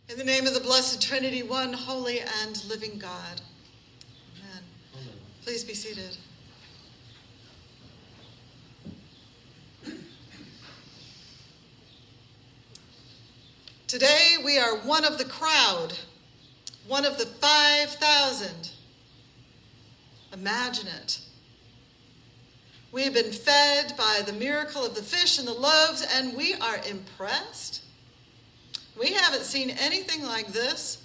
In the name of the blessed Trinity, one holy and living God. Amen. Amen. Please be seated. Today we are one of the crowd, one of the 5,000. Imagine it. We have been fed by the miracle of the fish and the loaves, and we are impressed. We haven't seen anything like this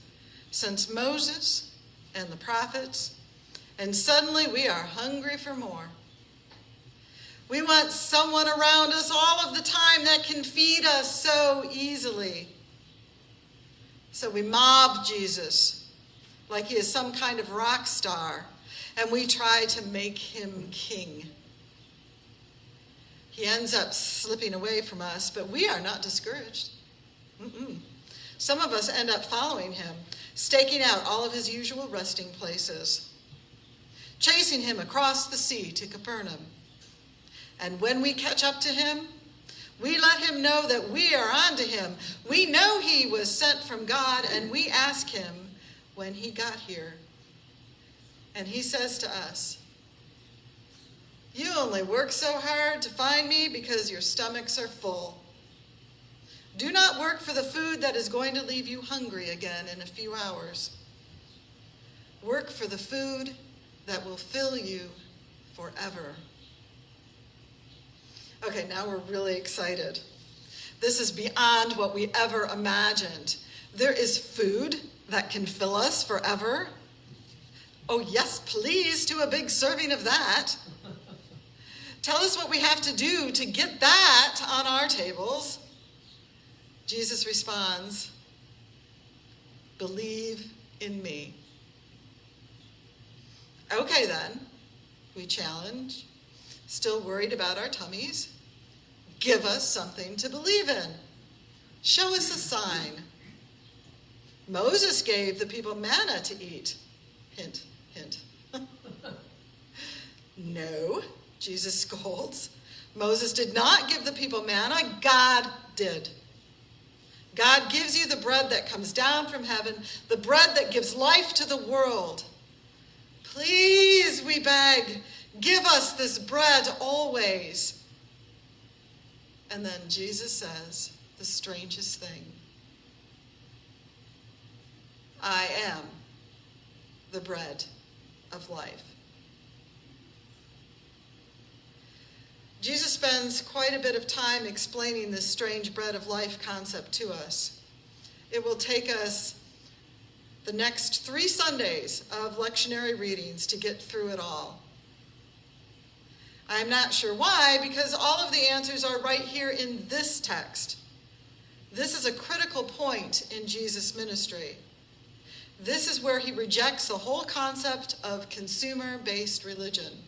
since Moses and the prophets, and suddenly we are hungry for more. We want someone around us all of the time that can feed us so easily. So we mob Jesus like he is some kind of rock star, and we try to make him king. He ends up slipping away from us, but we are not discouraged. Some of us end up following him, staking out all of his usual resting places, chasing him across the sea to Capernaum. And when we catch up to him, we let him know that we are on to him. We know he was sent from God, and we ask him when he got here. And he says to us, "You only work so hard to find me because your stomachs are full. Do not work for the food that is going to leave you hungry again in a few hours. Work for the food that will fill you forever." Okay, now we're really excited. This is beyond what we ever imagined. There is food that can fill us forever. Oh yes, please, do a big serving of that. Tell us what we have to do to get that on our tables. Jesus responds, "Believe in me." Okay then, we challenge, still worried about our tummies. Give us something to believe in. Show us a sign. Moses gave the people manna to eat. Hint, hint. No, Jesus scolds. Moses did not give the people manna. God did. God gives you the bread that comes down from heaven, the bread that gives life to the world. Please, we beg, give us this bread always. And then Jesus says the strangest thing. I am the bread of life. Jesus spends quite a bit of time explaining this strange bread of life concept to us. It will take us the next 3 Sundays of lectionary readings to get through it all. I'm not sure why, because all of the answers are right here in this text. This is a critical point in Jesus' ministry. This is where he rejects the whole concept of consumer-based religion.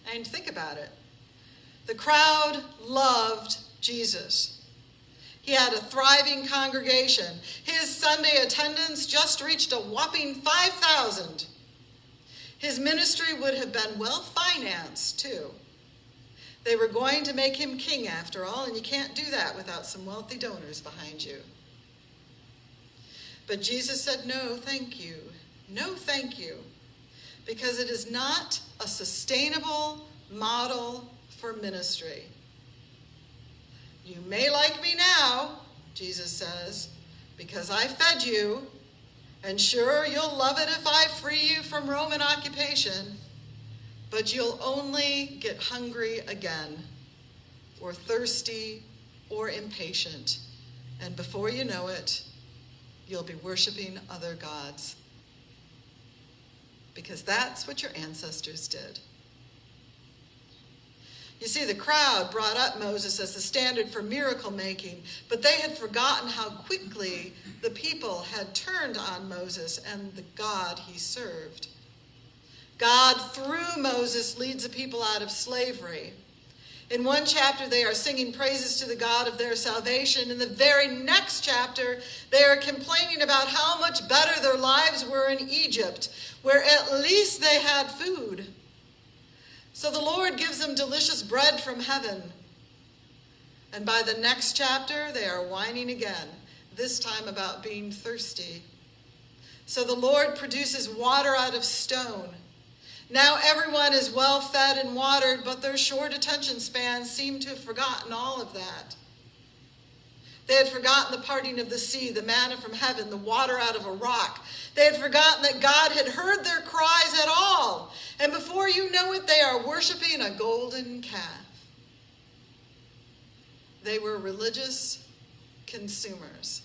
And think about it. The crowd loved Jesus. He had a thriving congregation. His Sunday attendance just reached a whopping 5,000. His ministry would have been well-financed, too. They were going to make him king, after all, and you can't do that without some wealthy donors behind you. But Jesus said, "No, thank you. No, thank you. Because it is not a sustainable model for ministry. You may like me now," Jesus says, "because I fed you, and sure, you'll love it if I free you from Roman occupation, but you'll only get hungry again, or thirsty, or impatient, and before you know it, you'll be worshiping other gods. Because that's what your ancestors did." You see, the crowd brought up Moses as the standard for miracle making, but they had forgotten how quickly the people had turned on Moses and the God he served. God, through Moses, leads the people out of slavery. In one chapter, they are singing praises to the God of their salvation. In the very next chapter, they are complaining about how much better their lives were in Egypt, where at least they had food. So the Lord gives them delicious bread from heaven. And by the next chapter, they are whining again. this time about being thirsty. So the Lord produces water out of stone. Now everyone is well fed and watered, but their short attention spans seem to have forgotten all of that. They had forgotten the parting of the sea, the manna from heaven, the water out of a rock. They had forgotten that God had heard their cries at all. And before you know it, they are worshiping a golden calf. They were religious consumers.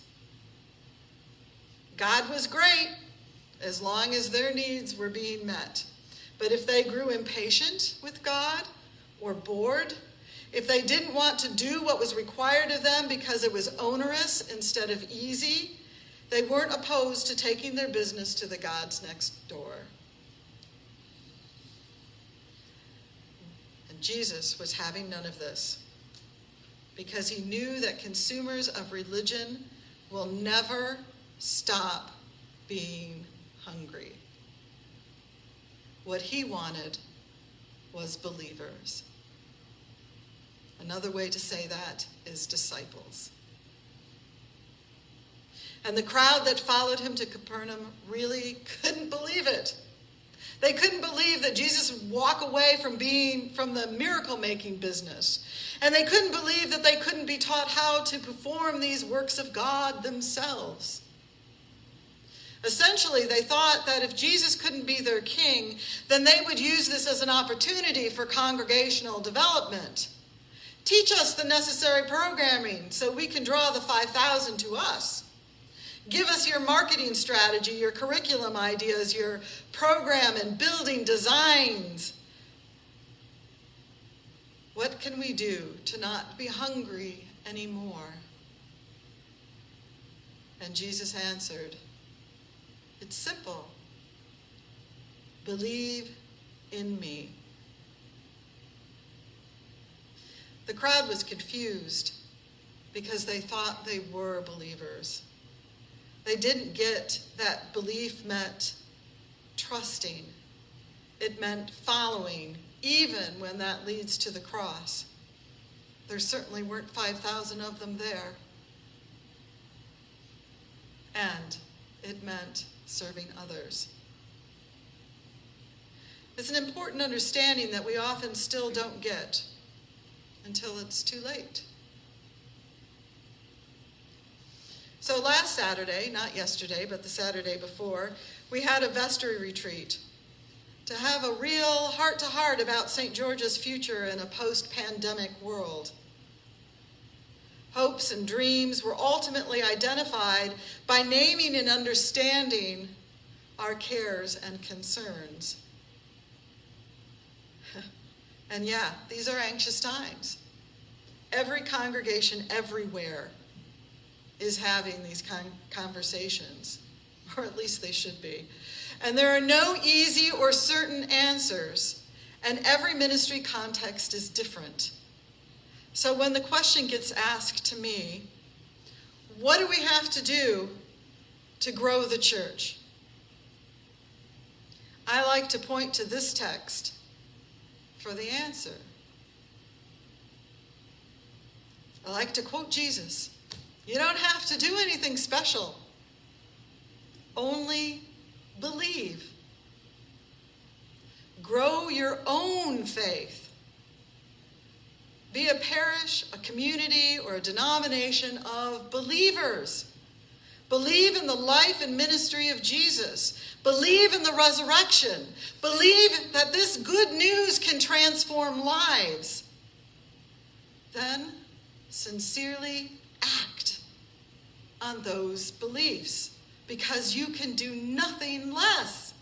God was great as long as their needs were being met. But if they grew impatient with God or bored, if they didn't want to do what was required of them because it was onerous instead of easy, they weren't opposed to taking their business to the gods next door. And Jesus was having none of this because he knew that consumers of religion will never stop being hungry. What he wanted was believers. Another way to say that is disciples. And the crowd that followed him to Capernaum really couldn't believe it. They couldn't believe that Jesus would walk away from the miracle-making business. And they couldn't believe that they couldn't be taught how to perform these works of God themselves. Essentially, they thought that if Jesus couldn't be their king, then they would use this as an opportunity for congregational development. Teach us the necessary programming so we can draw the 5,000 to us. Give us your marketing strategy, your curriculum ideas, your program and building designs. What can we do to not be hungry anymore? And Jesus answered, it's simple. Believe in me. The crowd was confused because they thought they were believers. They didn't get that belief meant trusting. It meant following, even when that leads to the cross. There certainly weren't 5,000 of them there. And it meant serving others. It's an important understanding that we often still don't get until it's too late. So last Saturday, not yesterday, but the Saturday before, we had a vestry retreat to have a real heart-to-heart about St. George's future in a post-pandemic world. Hopes and dreams were ultimately identified by naming and understanding our cares and concerns. And yeah, these are anxious times. Every congregation everywhere is having these conversations, or at least they should be. And there are no easy or certain answers, and every ministry context is different. So when the question gets asked to me, what do we have to do to grow the church? I like to point to this text for the answer. I like to quote Jesus. You don't have to do anything special. Only believe. Grow your own faith. Be a parish, a community, or a denomination of believers. Believe in the life and ministry of Jesus. Believe in the resurrection. Believe that this good news can transform lives. Then, sincerely act on those beliefs, because you can do nothing less.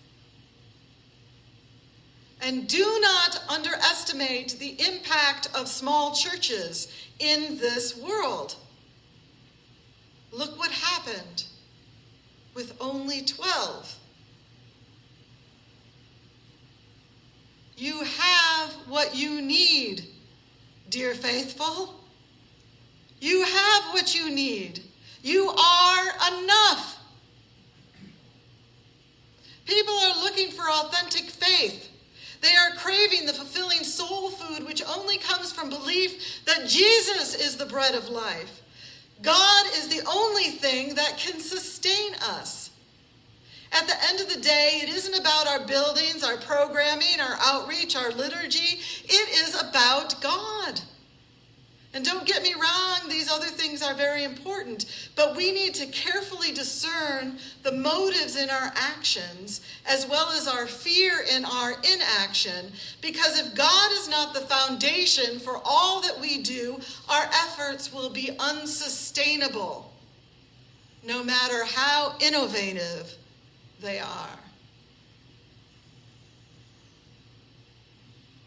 And do not underestimate the impact of small churches in this world. Look what happened with only 12. You have what you need, dear faithful. You have what you need. You are enough. People are looking for authentic faith. They are craving the fulfilling soul food which only comes from belief that Jesus is the bread of life. God is the only thing that can sustain us. At the end of the day, it isn't about our buildings, our programming, our outreach, our liturgy. It is about God. And don't get me wrong, these other things are very important, but we need to carefully discern the motives in our actions as well as our fear in our inaction, because if God is not the foundation for all that we do, our efforts will be unsustainable, no matter how innovative they are.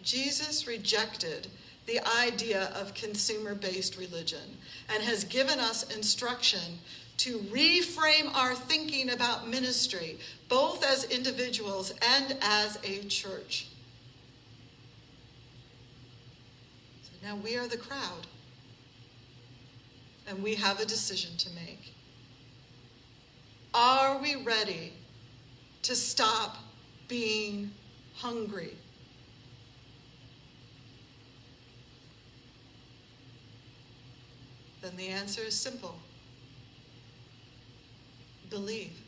Jesus rejected the idea of consumer-based religion and has given us instruction to reframe our thinking about ministry, both as individuals and as a church. So now we are the crowd, and we have a decision to make. Are we ready to stop being hungry? Then the answer is simple. Believe.